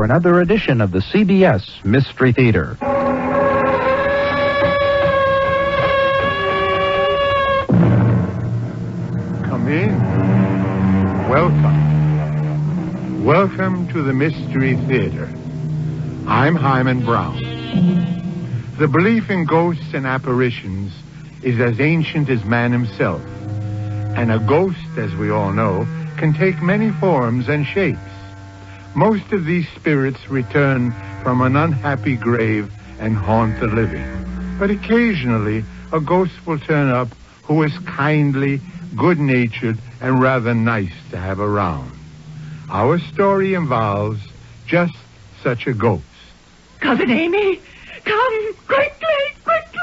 for another edition of the CBS Mystery Theater. Come in. Welcome. Welcome to the Mystery Theater. I'm Himan Brown. The belief in ghosts and apparitions is as ancient as man himself. And a ghost, as we all know, can take many forms and shapes. Most of these spirits return from an unhappy grave and haunt the living. But occasionally, a ghost will turn up who is kindly, good-natured, and rather nice to have around. Our story involves just such a ghost. Cousin Amy, come, quickly! What's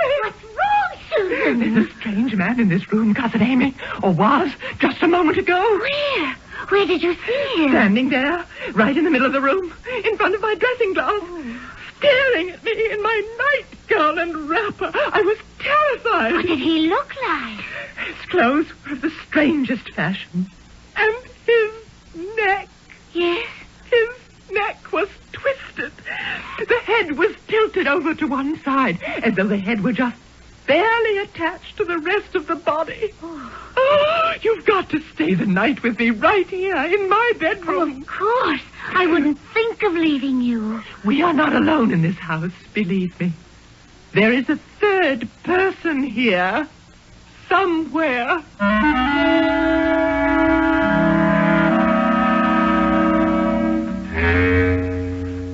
wrong, Susan? There's a strange man in this room, Cousin Amy, or was, just a moment ago. Where? Where did you see him? Standing there, right in the middle of the room, in front of my dressing glass, staring at me in my nightgown and wrapper. I was terrified. What did he look like? His clothes were of the strangest fashion. And his neck. Yes? His neck was twisted. The head was tilted over to one side, as though the head were just barely attached to the rest of the body. Oh, you've got to stay the night with me right here in my bedroom. Oh, of course. I wouldn't think of leaving you. We are not alone in this house, believe me. There is a third person here, somewhere.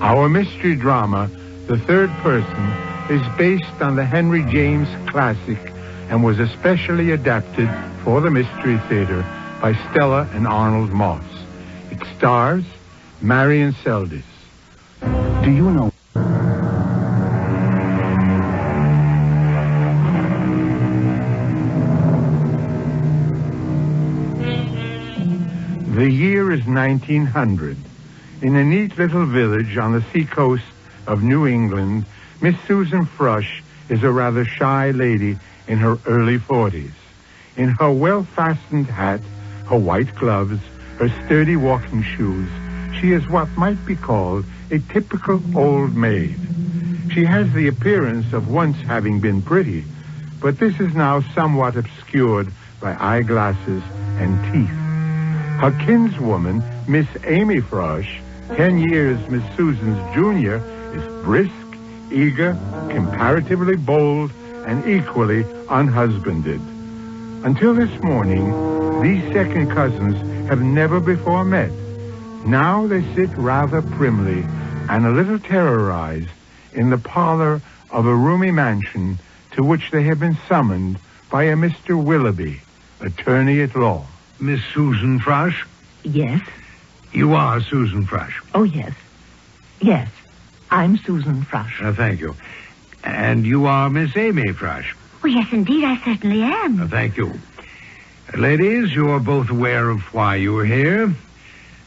Our mystery drama, The Third Person, is based on the Henry James classic and was especially adapted for the Mystery Theater by Stella and Arnold Moss. It stars Marion Seldes. Do you know? The year is 1900. In a neat little village on the seacoast of New England, Miss Susan Frush is a rather shy lady in her early 40s. In her well-fastened hat, her white gloves, her sturdy walking shoes, she is what might be called a typical old maid. She has the appearance of once having been pretty, but this is now somewhat obscured by eyeglasses and teeth. Her kinswoman, Miss Amy Frush, 10 years Miss Susan's junior, is brisk, eager, comparatively bold, and equally unhusbanded. Until this morning, these second cousins have never before met. Now they sit rather primly and a little terrorized in the parlor of a roomy mansion to which they have been summoned by a Mr. Willoughby, attorney at law. Miss Susan Frush? Yes? You are Susan Frush. Oh, yes. Yes, I'm Susan Frush. Thank you. And you are Miss Amy Frush. Oh, yes, indeed, I certainly am. Thank you. Ladies, you are both aware of why you are here.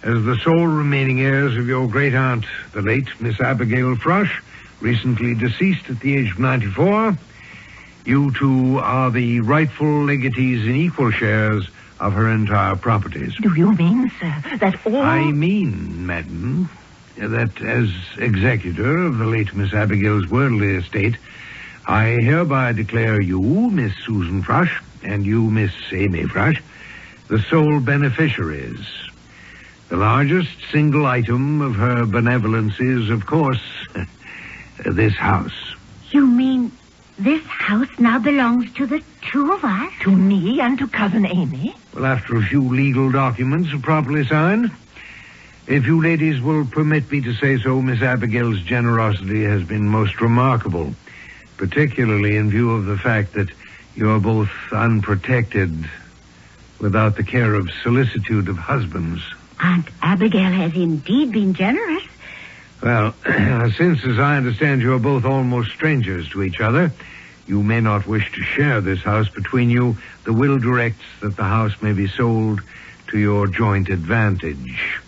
As the sole remaining heirs of your great-aunt, the late Miss Abigail Frush, recently deceased at the age of 94, you two are the rightful legatees in equal shares of her entire properties. Do you mean, sir, that all... I mean, madam, that as executor of the late Miss Abigail's worldly estate, I hereby declare you, Miss Susan Frush, and you, Miss Amy Frush, the sole beneficiaries. The largest single item of her benevolence is, of course, this house. You mean this house now belongs to the two of us? To me and to Cousin Amy? Well, after a few legal documents are properly signed. If you ladies will permit me to say so, Miss Abigail's generosity has been most remarkable, particularly in view of the fact that you are both unprotected, without the care of solicitude of husbands. Aunt Abigail has indeed been generous. Well, since, as I understand, you are both almost strangers to each other, you may not wish to share this house between you. The will directs that the house may be sold to your joint advantage.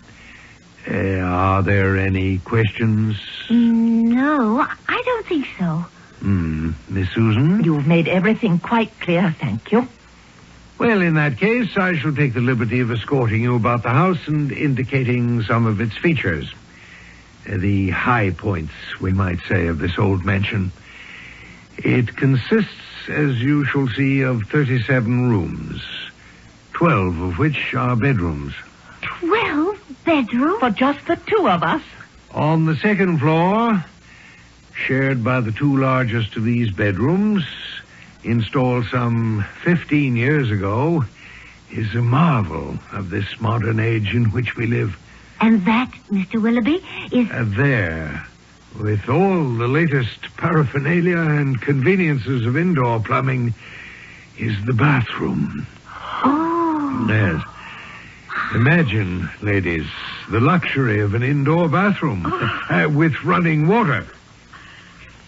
Are there any questions? No, I don't think so. Miss Susan? You've made everything quite clear, thank you. Well, in that case, I shall take the liberty of escorting you about the house and indicating some of its features. the high points, we might say, of this old mansion. It consists, as you shall see, of 37 rooms, 12 of which are bedrooms. 12 bedrooms? For just the two of us? On the second floor, shared by the two largest of these bedrooms, installed some 15 years ago, is a marvel of this modern age in which we live. And that, Mr. Willoughby, is... There, with all the latest paraphernalia and conveniences of indoor plumbing, is the bathroom. Oh. Yes. Imagine, ladies, the luxury of an indoor bathroom with running water.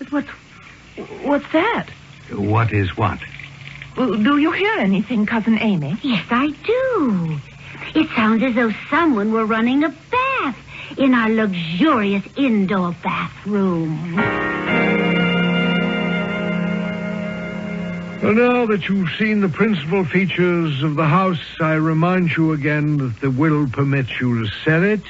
What's that? What is what? Well, do you hear anything, Cousin Amy? Yes, I do. It sounds as though someone were running a bath in our luxurious indoor bathroom. Well, now that you've seen the principal features of the house, I remind you again that the will permits you to sell it,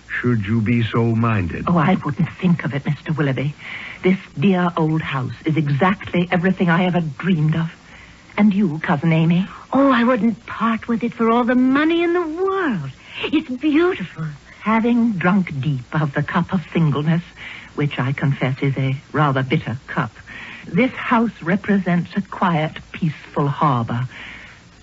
should you be so minded. Oh, I wouldn't think of it, Mr. Willoughby. This dear old house is exactly everything I ever dreamed of. And you, Cousin Amy? Oh, I wouldn't part with it for all the money in the world. It's beautiful. Having drunk deep of the cup of singleness, which I confess is a rather bitter cup, this house represents a quiet, peaceful harbor.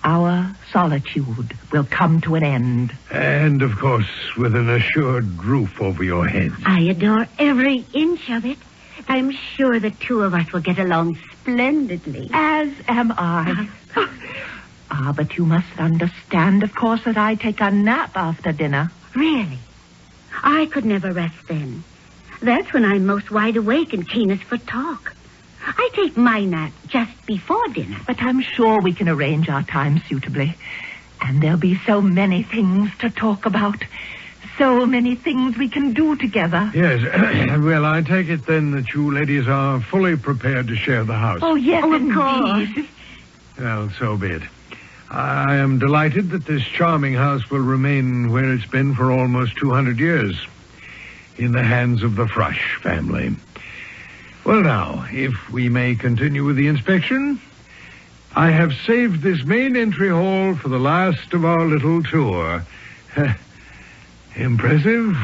Our solitude will come to an end. And, of course, with an assured roof over your heads. I adore every inch of it. I'm sure the two of us will get along splendidly. As am I. But you must understand, of course, that I take a nap after dinner. Really? I could never rest then. That's when I'm most wide awake and keenest for talk. I take my nap just before dinner. But I'm sure we can arrange our time suitably. And there'll be so many things to talk about. So many things we can do together. Yes. Well, I take it then that you ladies are fully prepared to share the house. Oh, yes, of indeed. course. Well, so be it. I am delighted that this charming house will remain where it's been for almost 200 years, in the hands of the Frush family. Well, now, if we may continue with the inspection, I have saved this main entry hall for the last of our little tour. Impressive?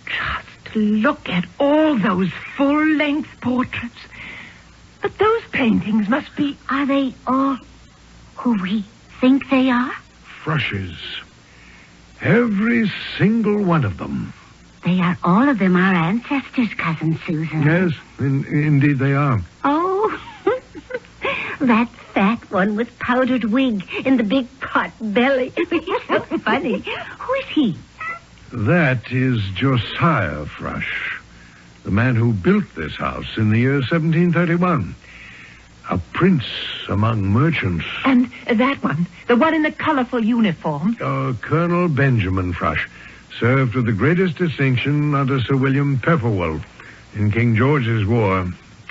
Just look at all those full-length portraits. But those paintings must be... Are they all who we think they are? Frushes. Every single one of them. They are all of them our ancestors, Cousin Susan. Yes, indeed they are. Oh, that fat one with powdered wig and the big pot belly. He's so funny. Who is he? That is Josiah Frush, the man who built this house in the year 1731. A prince among merchants. And that one, the one in the colorful uniform. Colonel Benjamin Frush, served with the greatest distinction under Sir William Pepperwell in King George's War,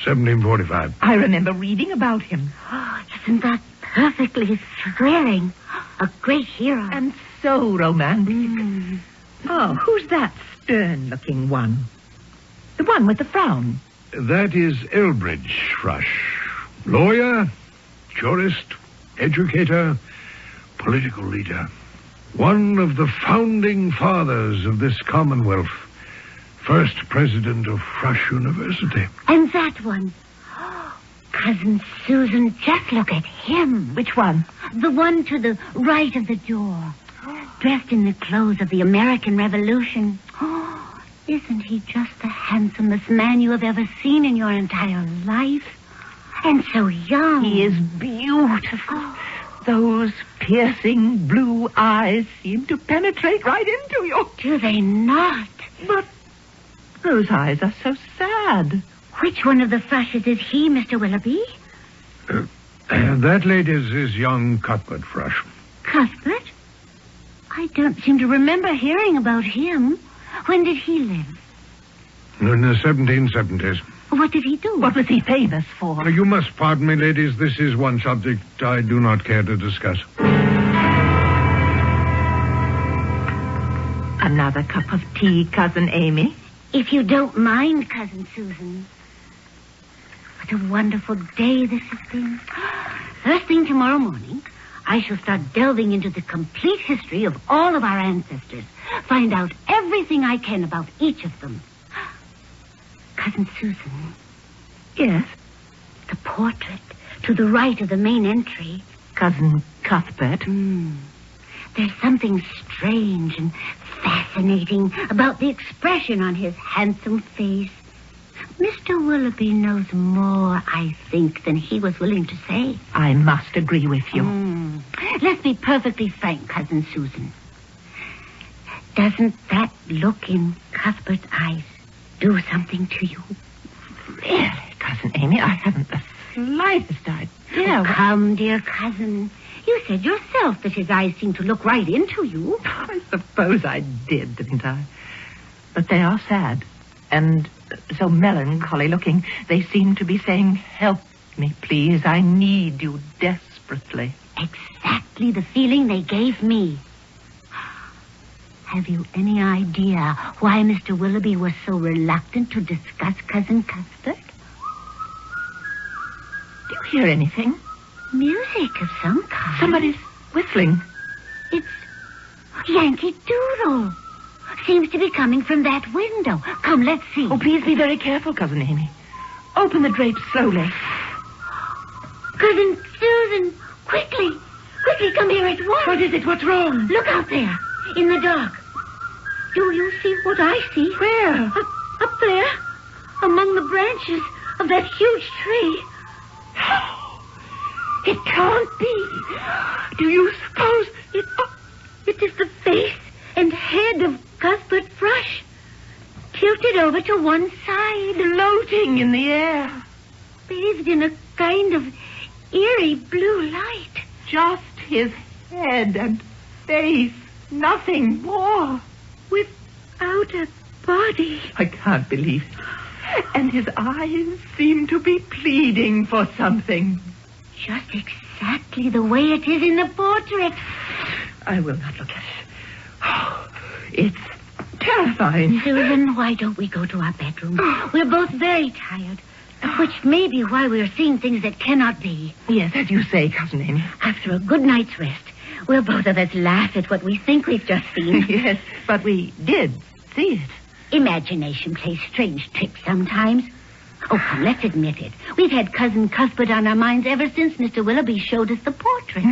1745. I remember reading about him. Oh, isn't that perfectly thrilling? A great hero. And so romantic. Oh, who's that stern-looking one? The one with the frown. That is Elbridge Frush. Lawyer, jurist, educator, political leader. One of the founding fathers of this Commonwealth. First president of Frush University. And that one. Cousin Susan, just look at him. Which one? The one to the right of the door. Dressed in the clothes of the American Revolution. Oh, isn't he just the handsomest man you have ever seen in your entire life? And so young. He is beautiful. Those piercing blue eyes seem to penetrate right into you. Do they not? But those eyes are so sad. Which one of the Frushes is he, Mr. Willoughby? That lady is young Cuthbert Frush. Cuthbert? I don't seem to remember hearing about him. When did he live? In the 1770s. What did he do? What was he famous for? You must pardon me, ladies. This is one subject I do not care to discuss. Another cup of tea, Cousin Amy? If you don't mind, Cousin Susan. What a wonderful day this has been. First thing tomorrow morning, I shall start delving into the complete history of all of our ancestors. Find out everything I can about each of them. Cousin Susan. Yes? The portrait to the right of the main entry. Cousin Cuthbert? There's something strange and fascinating about the expression on his handsome face. Mr. Willoughby knows more, I think, than he was willing to say. I must agree with you. Let's be perfectly frank, Cousin Susan. Doesn't that look in Cuthbert's eyes do something to you? Really, Cousin Amy, I haven't the slightest idea. Come, dear cousin. You said yourself that his eyes seemed to look right into you. I suppose I did, didn't I? But they are sad and so melancholy looking. They seem to be saying, help me, please. I need you desperately. Exactly the feeling they gave me. Have you any idea why Mr. Willoughby was so reluctant to discuss Cousin Cuthbert? Do you hear anything? Music of some kind. Somebody's whistling. It's Yankee Doodle. Seems to be coming from that window. Come, let's see. Oh, please be very careful, Cousin Amy. Open the drapes slowly. Cousin Susan, quickly. Quickly, come here at once. What is it? What's wrong? Look out there, in the dark. Do you see what I see? Where? Up there, among the branches of that huge tree. It can't be. Do you suppose it is the face and head of Cuthbert Thrush, tilted over to one side, floating in the air, bathed in a kind of eerie blue light? Just his head and face, nothing more. Without a body. I can't believe it. And his eyes seem to be pleading for something. Just exactly the way it is in the portrait. I will not look at it. Oh, it's terrifying. Susan, why don't we go to our bedroom? We're both very tired. Which may be why we're seeing things that cannot be. Yes, as you say, Cousin Amy. After a good night's rest, we'll both of us laugh at what we think we've just seen. Yes, but we did see it. Imagination plays strange tricks sometimes. Oh, come, let's admit it. We've had Cousin Cuthbert on our minds ever since Mr. Willoughby showed us the portrait.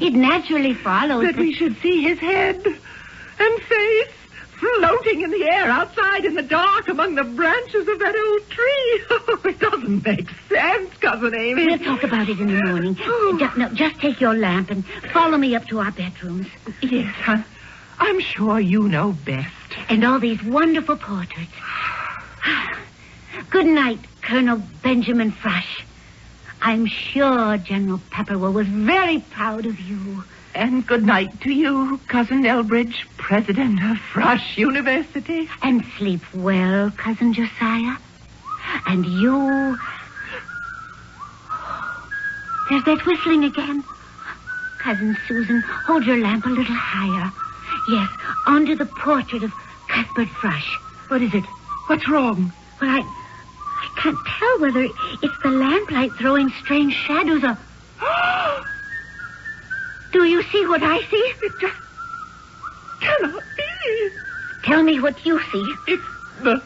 It naturally follows that we should see his head and face floating in the air outside in the dark among the branches of that old tree. Oh, it doesn't make sense, Cousin Amy. We'll talk about it in the morning. Just take your lamp and follow me up to our bedrooms. Yes, I'm sure you know best. And all these wonderful portraits. Good night, Colonel Benjamin Thrush. I'm sure General Pepperwell was very proud of you. And good night to you, Cousin Elbridge, president of Thrush University. And sleep well, Cousin Josiah. And you... There's that whistling again. Cousin Susan, hold your lamp a little higher. Yes, onto the portrait of Cuthbert Thrush. What is it? What's wrong? Well, I can't tell whether it's the lamplight throwing strange shadows or... Do you see what I see? It just cannot be. Tell me what you see. It's the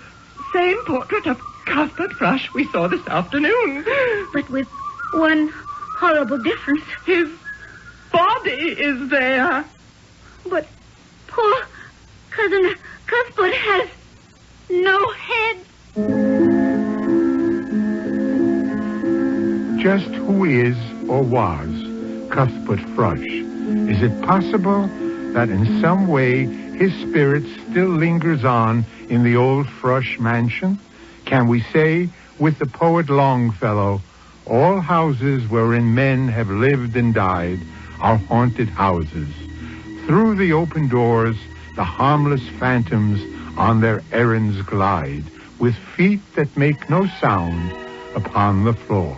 same portrait of Cuthbert Thrush we saw this afternoon. But with one horrible difference. His body is there. But poor Cousin Cuthbert has no head. Just who is or was Cuthbert Thrush? Is it possible that in some way his spirit still lingers on in the old Thrush mansion? Can we say, with the poet Longfellow, all houses wherein men have lived and died are haunted houses. Through the open doors, the harmless phantoms on their errands glide, with feet that make no sound upon the floor.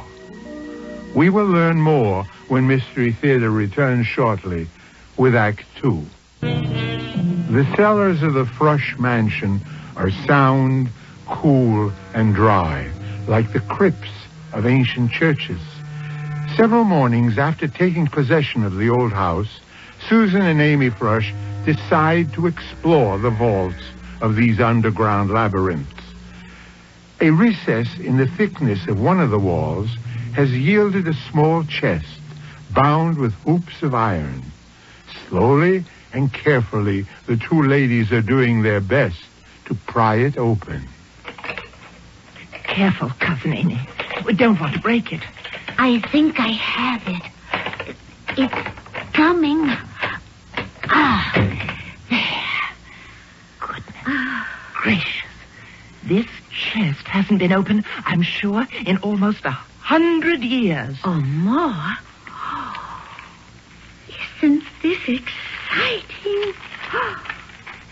We will learn more when Mystery Theater returns shortly with Act 2. The cellars of the Frush mansion are sound, cool, and dry, like the crypts of ancient churches. Several mornings after taking possession of the old house, Susan and Amy Frush decide to explore the vaults of these underground labyrinths. A recess in the thickness of one of the walls has yielded a small chest bound with hoops of iron. Slowly and carefully, the two ladies are doing their best to pry it open. Careful, Cousin Amy. We don't want to break it. I think I have it. It's coming. There. Goodness gracious. This chest hasn't been open, I'm sure, in almost 100 years. Or more. Isn't this exciting?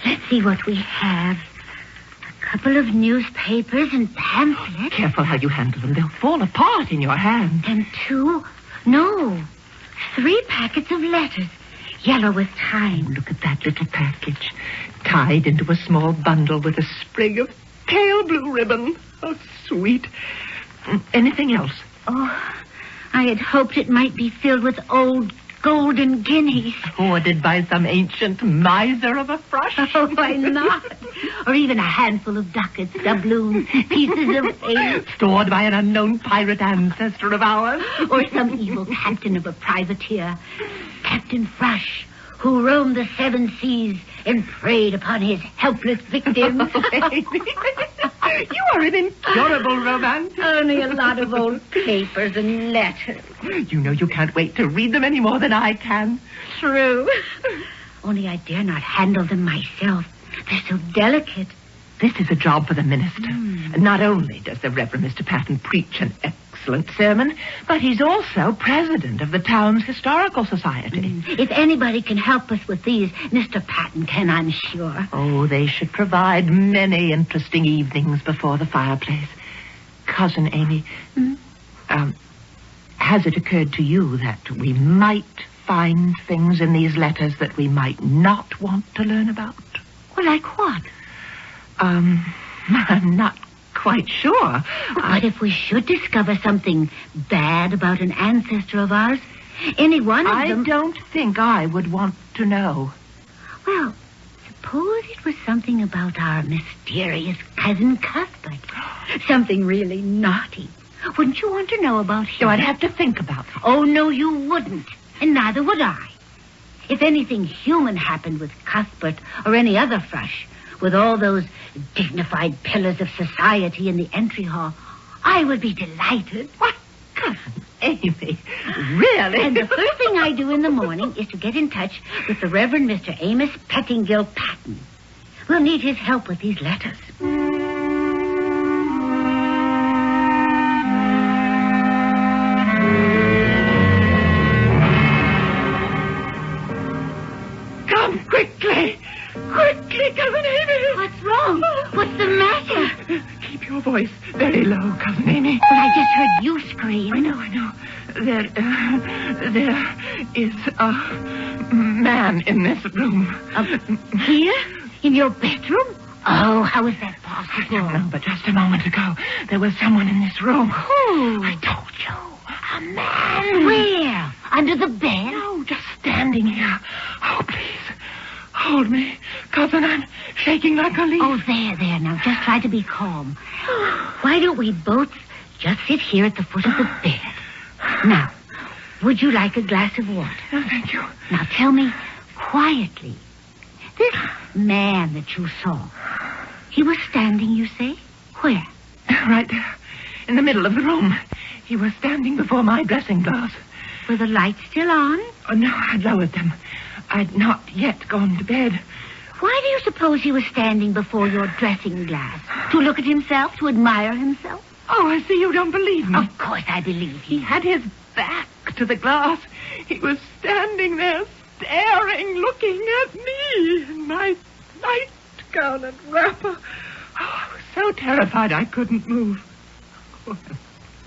Let's see what we have. A couple of newspapers and pamphlets. Careful how you handle them. They'll fall apart in your hand. And 3 packets of letters, yellow with time. Look at that little package, tied into a small bundle with a sprig of pale blue ribbon. Oh, sweet. Anything else? Oh, I had hoped it might be filled with old golden guineas. Hoarded by some ancient miser of a Frush. Oh, why not? Or even a handful of ducats, doubloons, pieces of eight. Stored by an unknown pirate ancestor of ours. Or some evil captain of a privateer. Captain Frush, who roamed the 7 seas and preyed upon his helpless victims. You are an incurable romantic. Only a lot of old papers and letters. You know you can't wait to read them any more than I can. True. Only I dare not handle them myself. They're so delicate. This is a job for the minister. Not only does the Reverend Mr. Patton preach an excellent sermon, but he's also president of the town's historical society. If anybody can help us with these, Mr. Patton can, I'm sure. Oh, they should provide many interesting evenings before the fireplace. Cousin Amy, has it occurred to you that we might find things in these letters that we might not want to learn about? Well, like what? I'm not quite sure. But if we should discover something bad about an ancestor of ours, any one of them... I don't think I would want to know. Well, suppose it was something about our mysterious cousin Cuthbert. Something really naughty. Wouldn't you want to know about him? So I'd have to think about it. Oh, no, you wouldn't. And neither would I. If anything human happened with Cuthbert or any other Frush, with all those dignified pillars of society in the entry hall, I would be delighted. What? Cousin Amy, really? And the first thing I do in the morning is to get in touch with the Reverend Mr. Amos Pettingill Patton. We'll need his help with these letters. Come quickly! Quickly, Cousin Amy! What's wrong? What's the matter? Keep your voice very low, Cousin Amy. But I just heard you scream. I know. There is a man in this room. Here? In your bedroom? Oh, how is that possible? I don't know, but just a moment ago, there was someone in this room. Who? I told you. A man. Where? Under the bed? No, just standing here. Oh, please. Hold me. Cousin, I'm shaking like a leaf. Oh, there. Now, just try to be calm. Why don't we both just sit here at the foot of the bed? Now, would you like a glass of water? No, thank you. Now, tell me quietly. This man that you saw, he was standing, you say? Where? Right there, in the middle of the room. He was standing before my dressing glass. Were the lights still on? Oh, no, I'd lowered them. I'd not yet gone to bed. Why do you suppose he was standing before your dressing glass? To look at himself? To admire himself? Oh, I see you don't believe me. Of course I believe He you. had his back to the glass. He was standing there, staring, looking at me in my nightgown and wrapper. Oh, I was so terrified I couldn't move. Oh,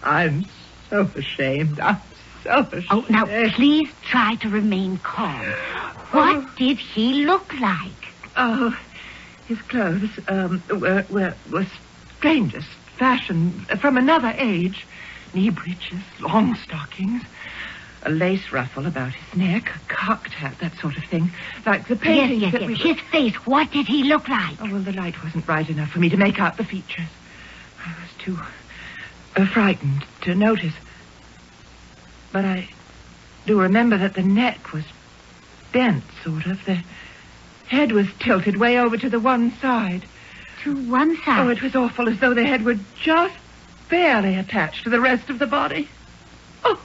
I'm so ashamed. I'm so ashamed. Oh, now, please try to remain calm. What did he look like? Oh, his clothes were strangest fashion, from another age. Knee breeches, long stockings, a lace ruffle about his neck, a cocked hat, that sort of thing. Like the paintings Yes. His face, what did he look like? Oh, well, the light wasn't bright enough for me to make out the features. I was too frightened to notice. But I do remember that the neck was bent, sort of. The head was tilted way over to the one side. To one side? Oh, it was awful, as though the head were just barely attached to the rest of the body. Oh,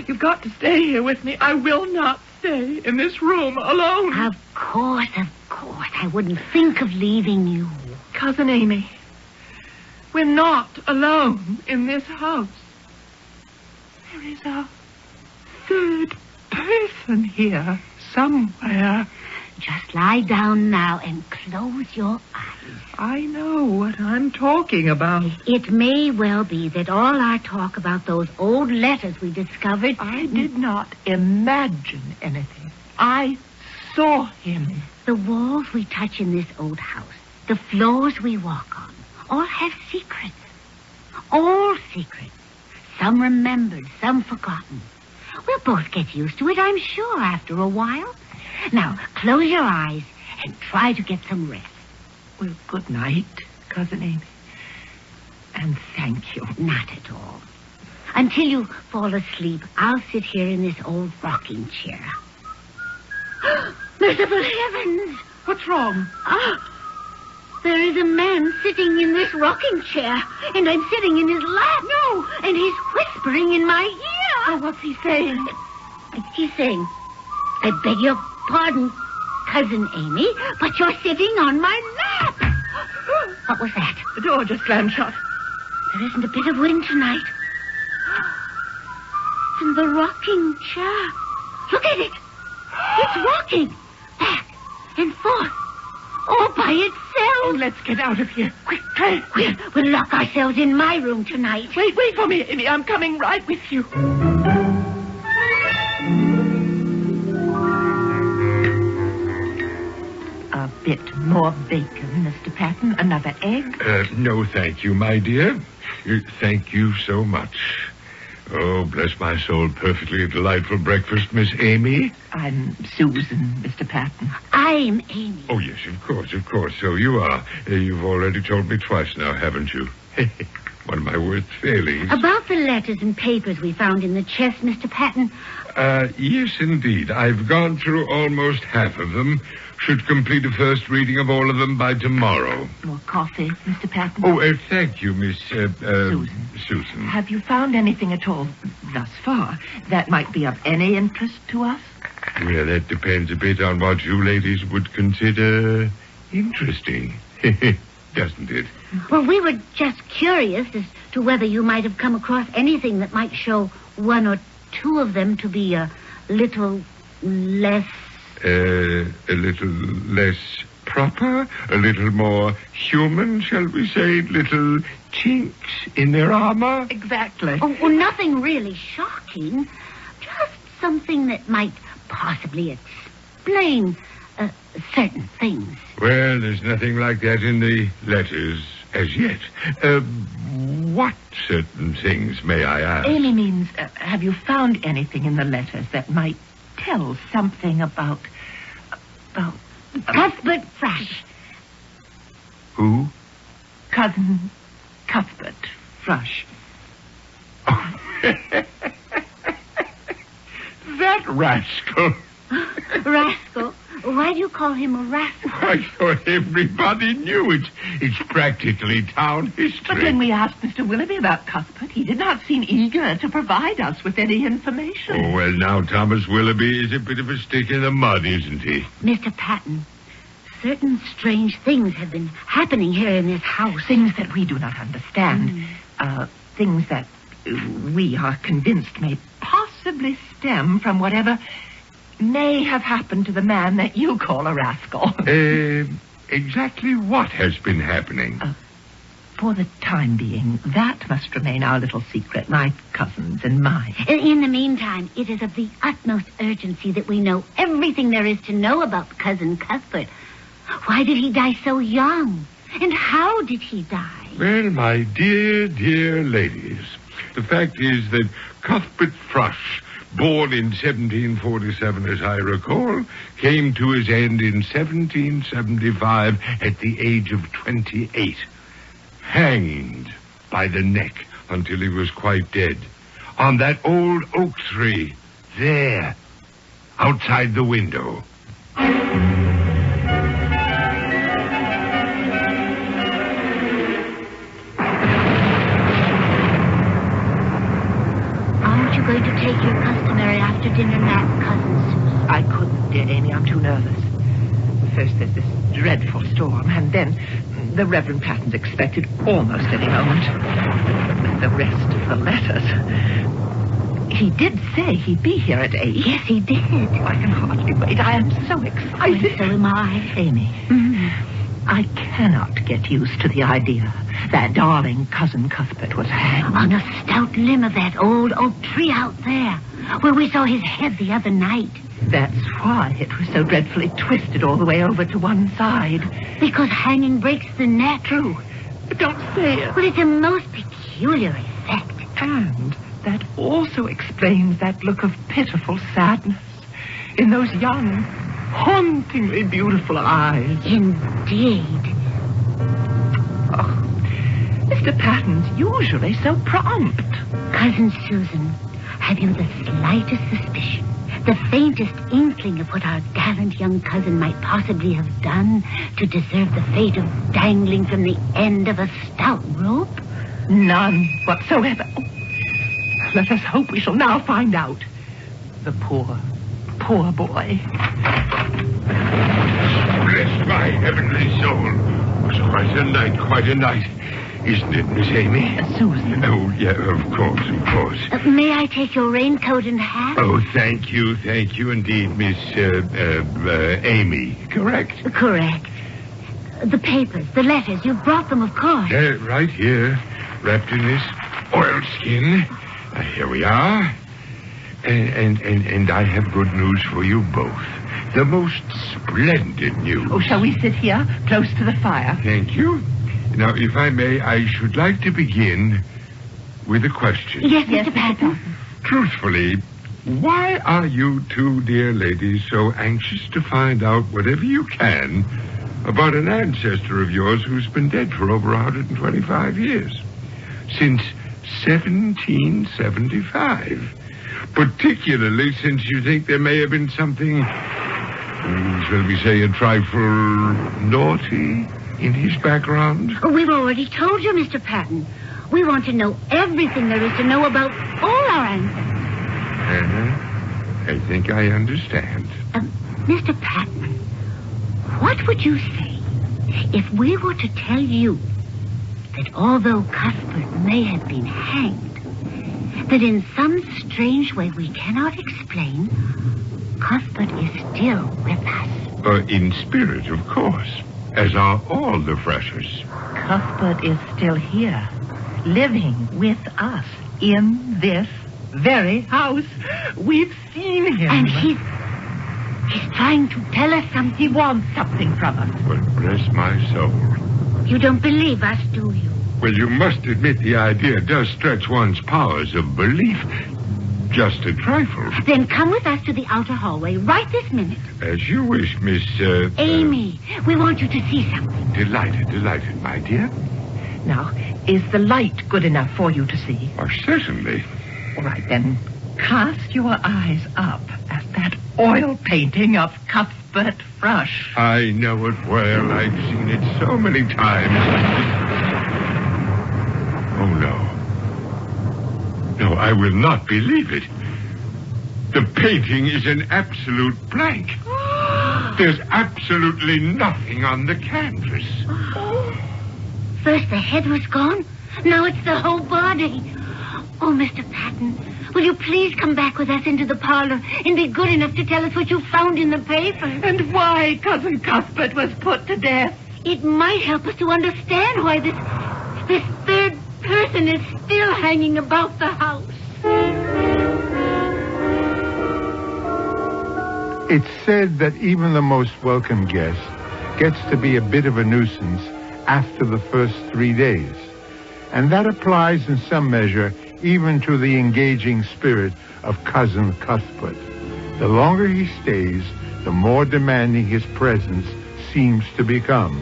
you've got to stay here with me. I will not stay in this room alone. Of course. I wouldn't think of leaving you. Cousin Amy, we're not alone in this house. There is a third person here somewhere. Just lie down now and close your eyes. I know what I'm talking about. It may well be that all our talk about those old letters we discovered... I did not imagine anything. I saw him. The walls we touch in this old house, the floors we walk on, all have secrets. All secrets. Some remembered, some forgotten. We'll both get used to it, I'm sure, after a while. Now, close your eyes and try to get some rest. Well, good night, Cousin Amy. And thank you. Not at all. Until you fall asleep, I'll sit here in this old rocking chair. Merciful heavens! What's wrong? There is a man sitting in this rocking chair, and I'm sitting in his lap. No! And he's whispering in my ear. Oh, what's he saying? He's saying, I beg your pardon, Cousin Amy, but you're sitting on my lap. What was that? The door just slammed shut. There isn't a bit of wind tonight. It's in the rocking chair. Look at it. It's rocking back and forth, all by itself. Oh, let's get out of here. Quickly. We'll lock ourselves in my room tonight. Wait for me, Amy. I'm coming right with you. A bit more bacon, Mr. Patton. Another egg? No, thank you, my dear. Thank you so much. Oh, bless my soul, perfectly delightful breakfast, Miss Amy. I'm Susan, Mr. Patton. I'm Amy. Oh, yes, of course, so you are. You've already told me twice now, haven't you? One of my worst failings. About the letters and papers we found in the chest, Mr. Patton. Yes, indeed. I've gone through almost half of them. Should complete a first reading of all of them by tomorrow. More coffee, Mr. Patton? Oh, thank you, Miss... Susan. Have you found anything at all, thus far, that might be of any interest to us? Well, that depends a bit on what you ladies would consider interesting. Doesn't it? Well, we were just curious as to whether you might have come across anything that might show one or two of them to be a little less... A little less proper, a little more human, shall we say, little chinks in their armor. Exactly. Oh, well, nothing really shocking. Just something that might possibly explain certain things. Well, there's nothing like that in the letters as yet. What certain things, may I ask? Amy means, have you found anything in the letters that might tell something about... Cuthbert Thrush. Who? Cousin Cuthbert Thrush. That rascal. Rascal? Why do you call him a rascal? I thought everybody knew it. It's practically town history. But when we asked Mr. Willoughby about Cuthbert, he did not seem eager to provide us with any information. Oh, well, now Thomas Willoughby is a bit of a stick in the mud, isn't he? Mr. Patton, certain strange things have been happening here in this house. Things that we do not understand. Things that we are convinced may possibly stem from whatever may have happened to the man that you call a rascal. Exactly what has been happening? For the time being, that must remain our little secret, my cousin's and mine. In the meantime, it is of the utmost urgency that we know everything there is to know about Cousin Cuthbert. Why did he die so young? And how did he die? Well, my dear, dear ladies, the fact is that Cuthbert Thrush, born in 1747, as I recall, came to his end in 1775 at the age of 28. Hanged by the neck until he was quite dead. On that old oak tree, there, outside the window. Aren't you going to take your customary after-dinner nap, Cousin Susan? I couldn't, dear Amy. I'm too nervous. First there's this dreadful storm, and then the Reverend Patton's expected almost any moment. With the rest of the letters. He did say he'd be here at 8. Yes, he did. Oh, I can hardly wait. I am so excited. So am I. Amy, I cannot get used to the idea that darling Cousin Cuthbert was hanged. On a stout limb of that old oak tree out there, where we saw his head the other night. That's why it was so dreadfully twisted all the way over to one side. Because hanging breaks the neck. True. But don't say it. Well, it's a most peculiar effect. And that also explains that look of pitiful sadness in those young, hauntingly beautiful eyes. Indeed. Oh, Mr. Patton's usually so prompt. Cousin Susan, have you the slightest suspicion, the faintest inkling of what our gallant young cousin might possibly have done to deserve the fate of dangling from the end of a stout rope? None whatsoever. Oh, let us hope we shall now find out. The poor, poor boy. Bless my heavenly soul. It was quite a night. Isn't it, Miss Amy? Susan. Oh, yeah, of course. May I take your raincoat and hat? Oh, thank you indeed, Miss, Amy. Correct? Correct. The papers, the letters, you brought them, of course. Right here, wrapped in this oilskin. Here we are. And I have good news for you both. The most splendid news. Oh, shall we sit here, close to the fire? Thank you. Now, if I may, I should like to begin with a question. Yes, Mr. Patton. Truthfully, why are you two dear ladies so anxious to find out whatever you can about an ancestor of yours who's been dead for over 125 years? Since 1775. Particularly since you think there may have been something, shall we say, a trifle naughty in his background? We've already told you, Mr. Patton. We want to know everything there is to know about all our ancestors. I think I understand. Mr. Patton, what would you say if we were to tell you that although Cuthbert may have been hanged, that in some strange way we cannot explain, Cuthbert is still with us? In spirit, of course, as are all the Freshers. Cuthbert is still here, living with us in this very house. We've seen him. And he's trying to tell us something. He wants something from us. Well, bless my soul. You don't believe us, do you? Well, you must admit the idea does stretch one's powers of belief just a trifle. Then come with us to the outer hallway right this minute. As you wish, Miss... Amy, we want you to see something. Delighted, my dear. Now, is the light good enough for you to see? Oh, certainly. All right, then, cast your eyes up at that oil painting of Cuthbert Thrush. I know it well. I've seen it so many times. Oh, no. No, I will not believe it. The painting is an absolute blank. There's absolutely nothing on the canvas. First the head was gone. Now it's the whole body. Oh, Mr. Patton, will you please come back with us into the parlor and be good enough to tell us what you found in the paper? And why Cousin Cuthbert was put to death. It might help us to understand why this third person is still hanging about the house. It's said that even the most welcome guest gets to be a bit of a nuisance after the first 3 days. And that applies in some measure even to the engaging spirit of Cousin Cuthbert. The longer he stays, the more demanding his presence seems to become.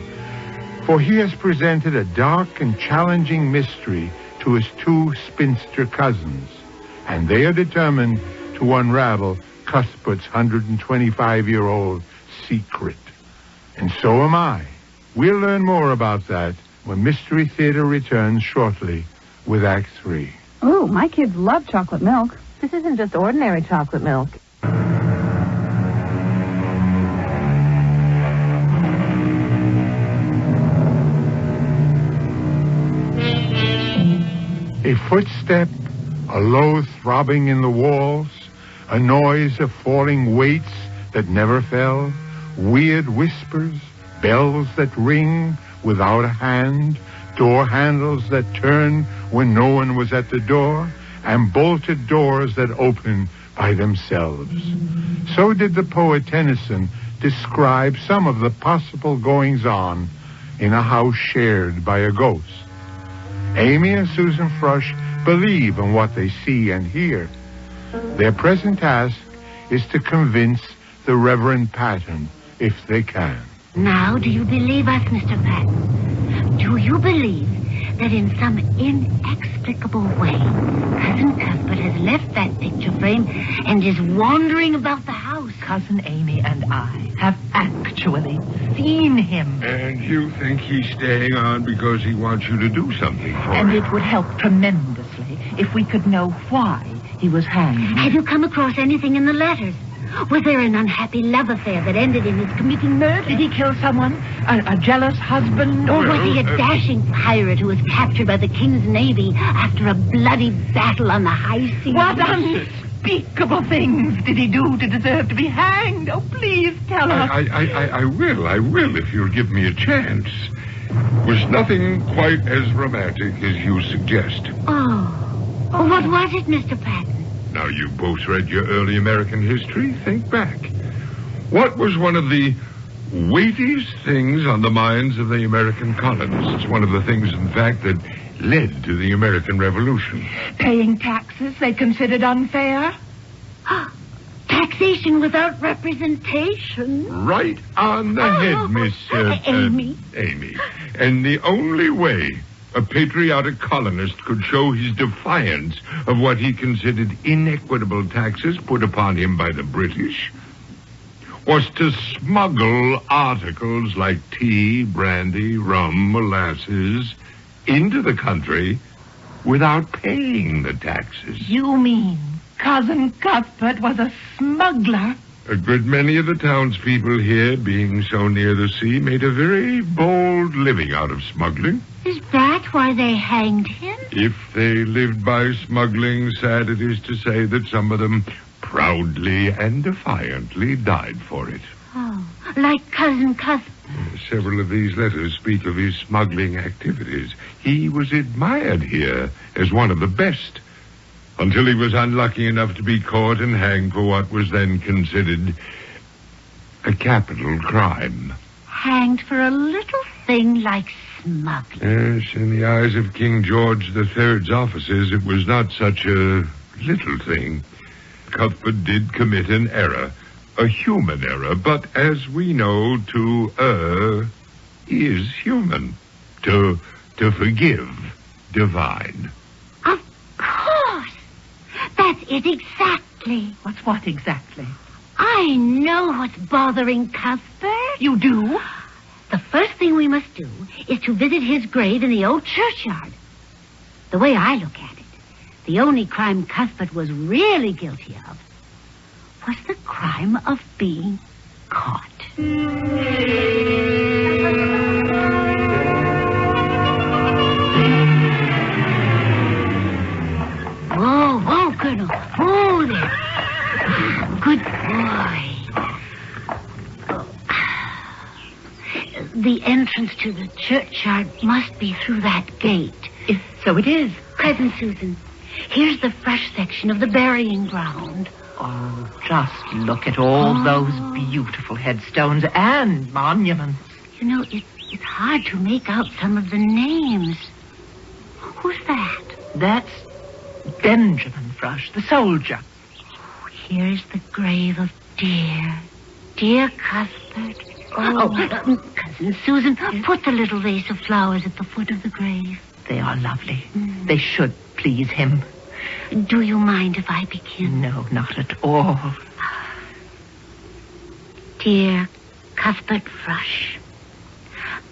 For he has presented a dark and challenging mystery to his two spinster cousins, and they are determined to unravel Cuthbert's 125-year-old secret. And so am I. We'll learn more about that when Mystery Theater returns shortly with Act 3. Ooh, my kids love chocolate milk. This isn't just ordinary chocolate milk. A footstep, a low throbbing in the walls, a noise of falling weights that never fell, weird whispers, bells that ring without a hand, door handles that turn when no one was at the door, and bolted doors that open by themselves. So did the poet Tennyson describe some of the possible goings-on in a house shared by a ghost. Amy and Susan Frush believe in what they see and hear. Their present task is to convince the Reverend Patton if they can. Now, do you believe us, Mr. Patton? Do you believe that in some inexplicable way, Cousin Cuthbert has left that picture frame and is wandering about the house? Cousin Amy and I have actually seen him. And you think he's staying on because he wants you to do something for him? And it would help tremendously if we could know why he was hanged. Have you come across anything in the letters? Was there an unhappy love affair that ended in his committing murder? Did he kill someone? A jealous husband? Or was he a dashing pirate who was captured by the King's Navy after a bloody battle on the high seas? What unspeakable things did he do to deserve to be hanged? Oh, please tell us. I will, if you'll give me a chance. Was nothing quite as romantic as you suggest. Oh, what was it, Mr. Patton? Now, you both read your early American history. Think back. What was one of the weightiest things on the minds of the American colonists? One of the things, in fact, that led to the American Revolution. Paying taxes they considered unfair? Taxation without representation? Right on the head, Miss... Amy. Amy. And the only way a patriotic colonist could show his defiance of what he considered inequitable taxes put upon him by the British was to smuggle articles like tea, brandy, rum, molasses into the country without paying the taxes. You mean Cousin Cuthbert was a smuggler? A good many of the townspeople here, being so near the sea, made a very bold living out of smuggling. Is that why they hanged him? If they lived by smuggling, sad it is to say that some of them proudly and defiantly died for it. Oh, like Cousin Cuthbert. Several of these letters speak of his smuggling activities. He was admired here as one of the best, until he was unlucky enough to be caught and hanged for what was then considered a capital crime. Hanged for a little thing like smuggling. Yes, in the eyes of King George III's officers, it was not such a little thing. Cuthbert did commit an error, a human error, but as we know, to err is human. To forgive, divine. Of course. That's it exactly. What's what exactly? I know what's bothering Cuthbert. You do? The first thing we must do is to visit his grave in the old churchyard. The way I look at it, the only crime Cuthbert was really guilty of was the crime of being caught. Whoa, Colonel. Whoa there. Good boy. The entrance to the churchyard must be through that gate. So it is. Cousin Susan, here's the fresh section of the burying ground. Oh, just look at all those beautiful headstones and monuments. You know, it's hard to make out some of the names. Who's that? That's Benjamin Frush, the soldier. Here's the grave of dear Cuthbert. Cousin Susan, put the little vase of flowers at the foot of the grave. They are lovely. They should please him. Do you mind if I begin? No, not at all. Dear Cuthbert Frush,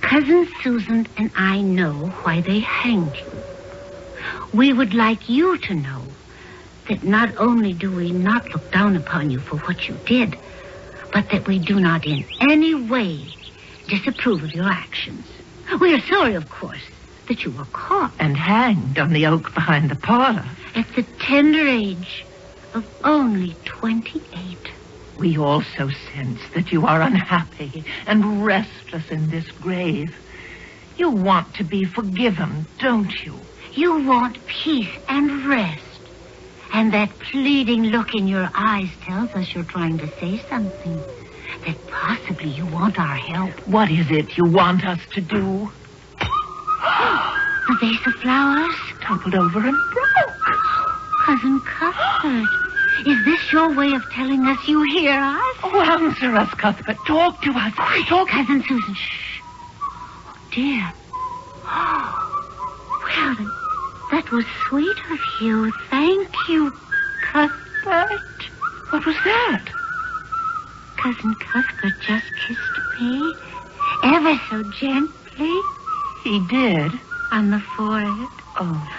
Cousin Susan and I know why they hanged you. We would like you to know that not only do we not look down upon you for what you did, but that we do not in any way disapprove of your actions. We are sorry, of course, that you were caught and hanged on the oak behind the parlor at the tender age of only 28. We also sense that you are unhappy and restless in this grave. You want to be forgiven, don't you? You want peace and rest. And that pleading look in your eyes tells us you're trying to say something. That possibly you want our help. What is it you want us to do? The vase of flowers toppled over and broke. Cousin Cuthbert, is this your way of telling us you hear us? Oh, answer us, Cuthbert. Talk to us. Talk. Cousin Susan, shh. Oh, dear. Well, that was sweet of you. Thank you, Cuthbert. What was that? Cousin Cuthbert just kissed me, ever so gently. He did? On the forehead. Oh.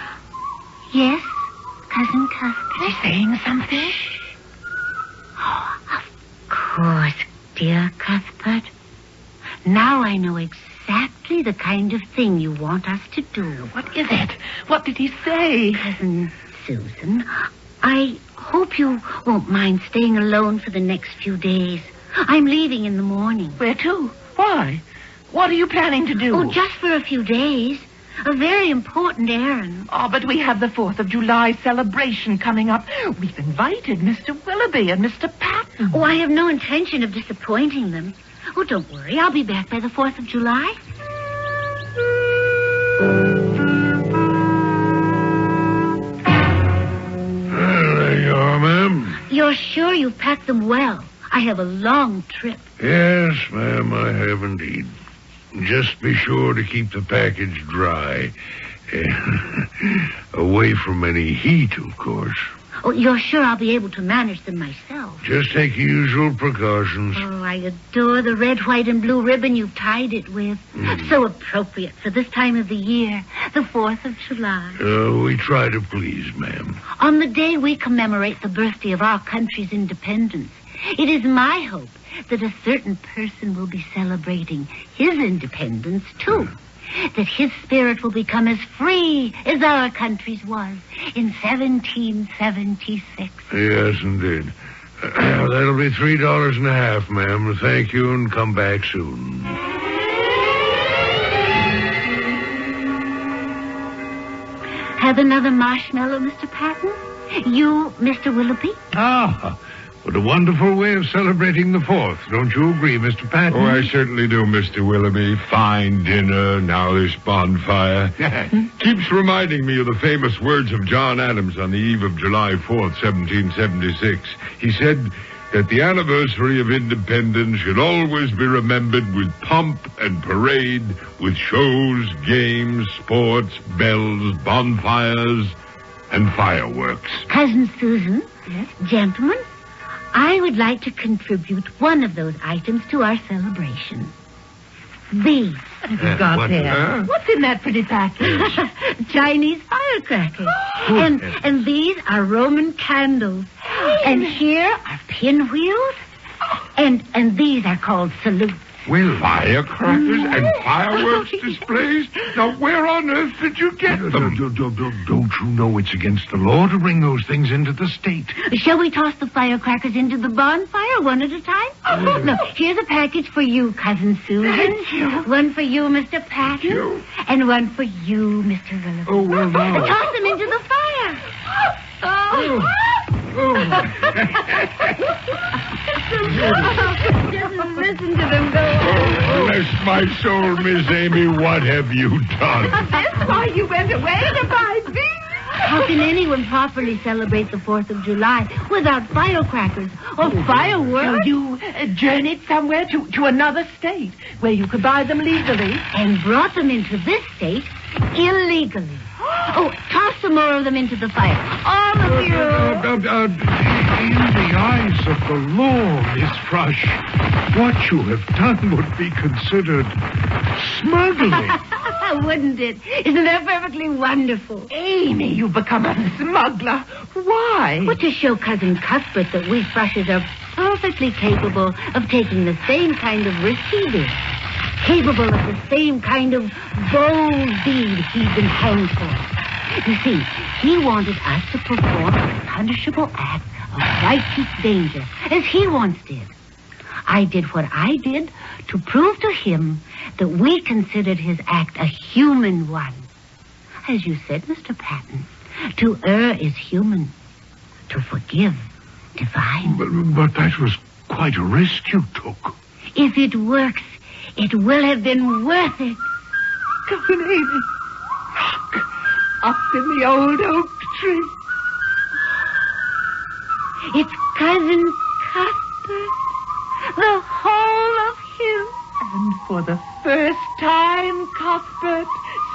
Yes, Cousin Cuthbert. Is he saying something? Oh, of course, dear Cuthbert. Now I know exactly the kind of thing you want us to do. What is it? What did he say? Cousin Susan, I hope you won't mind staying alone for the next few days. I'm leaving in the morning. Where to? Why? What are you planning to do? Oh, just for a few days. A very important errand. Oh, but we have the 4th of July celebration coming up. We've invited Mr. Willoughby and Mr. Patton. Oh, I have no intention of disappointing them. Oh, don't worry. I'll be back by the 4th of July. Well, there you are, ma'am. You're sure you've packed them well? I have a long trip. Yes, ma'am, I have indeed. Just be sure to keep the package dry. Away from any heat, of course. Oh, you're sure I'll be able to manage them myself? Just take usual precautions. Oh, I adore the red, white, and blue ribbon you've tied it with. So appropriate for this time of the year, the 4th of July. We try to please, ma'am. On the day we commemorate the birthday of our country's independence, it is my hope that a certain person will be celebrating his independence, too. That his spirit will become as free as our country's was in 1776. Yes, indeed. That'll be $3.50, ma'am. Thank you, and come back soon. Have another marshmallow, Mr. Patton? You, Mr. Willoughby? Ah, what a wonderful way of celebrating the 4th. Don't you agree, Mr. Patton? Oh, I certainly do, Mr. Willoughby. Fine dinner, now this bonfire. Keeps reminding me of the famous words of John Adams on the eve of July 4th, 1776. He said that the anniversary of independence should always be remembered with pomp and parade, with shows, games, sports, bells, bonfires, and fireworks. Cousin Susan? Yes? Gentlemen, I would like to contribute one of those items to our celebration. These. What have you got there? What's in that pretty package? Chinese firecrackers. And these are Roman candles. And here are pinwheels. And these are called salutes. Well, firecrackers and fireworks displays? Now, where on earth did you get them? Don't you know it's against the law to bring those things into the state? Shall we toss the firecrackers into the bonfire one at a time? No, here's a package for you, Cousin Susan. Thank you. One for you, Mr. Patton. you. And one for you, Mr. Willoughby. Oh, well, now. Toss them into the fire. Just listen to them go on. Bless my soul, Miss Amy, what have you done? That's why you went away to buy things. How can anyone properly celebrate the 4th of July without firecrackers or fireworks? So you journeyed somewhere to another state where you could buy them legally. And brought them into this state illegally. Oh, toss some more of them into the fire. All of you. In the eyes of the law, Miss Thrush, what you have done would be considered smuggling. Wouldn't it? Isn't that perfectly wonderful? Amy, you've become a smuggler. Why? Well, to show Cousin Cuthbert that we Thrushes are perfectly capable of taking the same kind of risk he did. Capable of the same kind of bold deed he'd been hanged for. You see, he wanted us to perform a punishable act of righteous danger, as he once did. I did what I did to prove to him that we considered his act a human one. As you said, Mr. Patton, to err is human. To forgive, divine. But that was quite a risk you took. If it works, it will have been worth it. Cousin Amy, look, up in the old oak tree. It's Cousin Cuthbert. The whole of him. And for the first time, Cuthbert,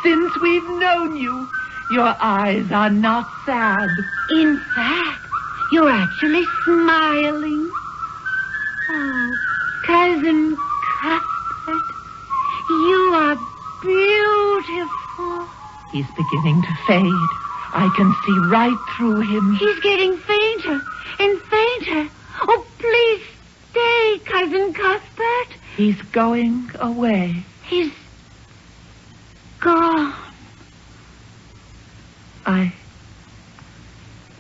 since we've known you, your eyes are not sad. In fact, you're actually smiling. Oh, Cousin Cuthbert, you are beautiful. He's beginning to fade. I can see right through him. He's getting fainter and fainter. Oh, please stay, Cousin Cuthbert. He's going away. He's gone. I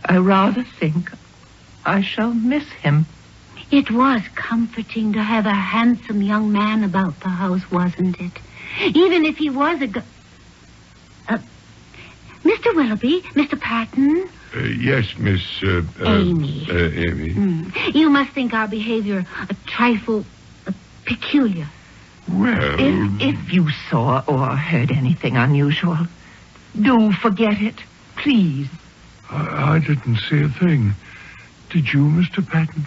rather think I shall miss him. It was comforting to have a handsome young man about the house, wasn't it? Even if he was Mr. Willoughby, Mr. Patton. Yes, Miss... Amy. Amy. You must think our behavior a trifle peculiar. Well... If you saw or heard anything unusual, do forget it, please. I didn't see a thing. Did you, Mr. Patton?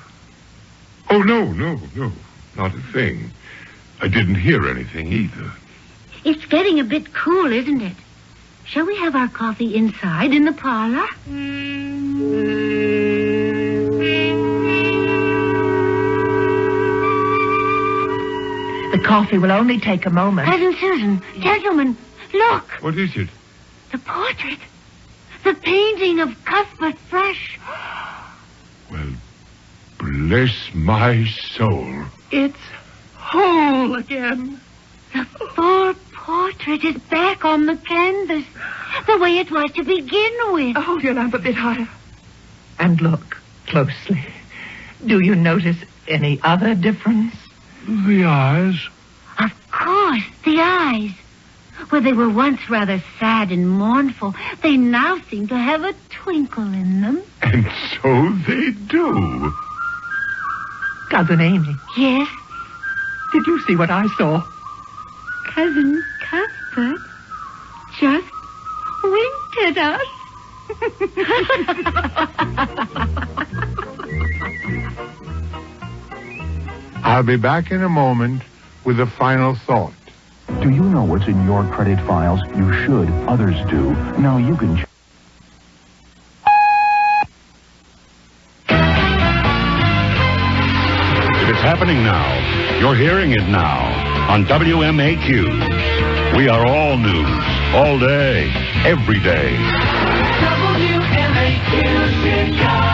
Oh, no, not a thing. I didn't hear anything either. It's getting a bit cool, isn't it? Shall we have our coffee inside in the parlor? The coffee will only take a moment. Cousin Susan, gentlemen, look. What is it? The portrait. The painting of Cuthbert Thrush. Well, bless my soul. It's whole again. The full portrait is back on the canvas, the way it was to begin with. Hold your lamp a bit higher. And look closely. Do you notice any other difference? The eyes. Of course, the eyes. Where they were once rather sad and mournful, they now seem to have a twinkle in them. And so they do. Cousin Amy, Yes, did you see what I saw? Cousin Cuthbert just winked at us. I'll be back in a moment with a final thought. Do you know what's in your credit files? You should. Others do. Now you can... It's happening now. You're hearing it now on WMAQ. We are all news, all day, every day. WMAQ Chicago.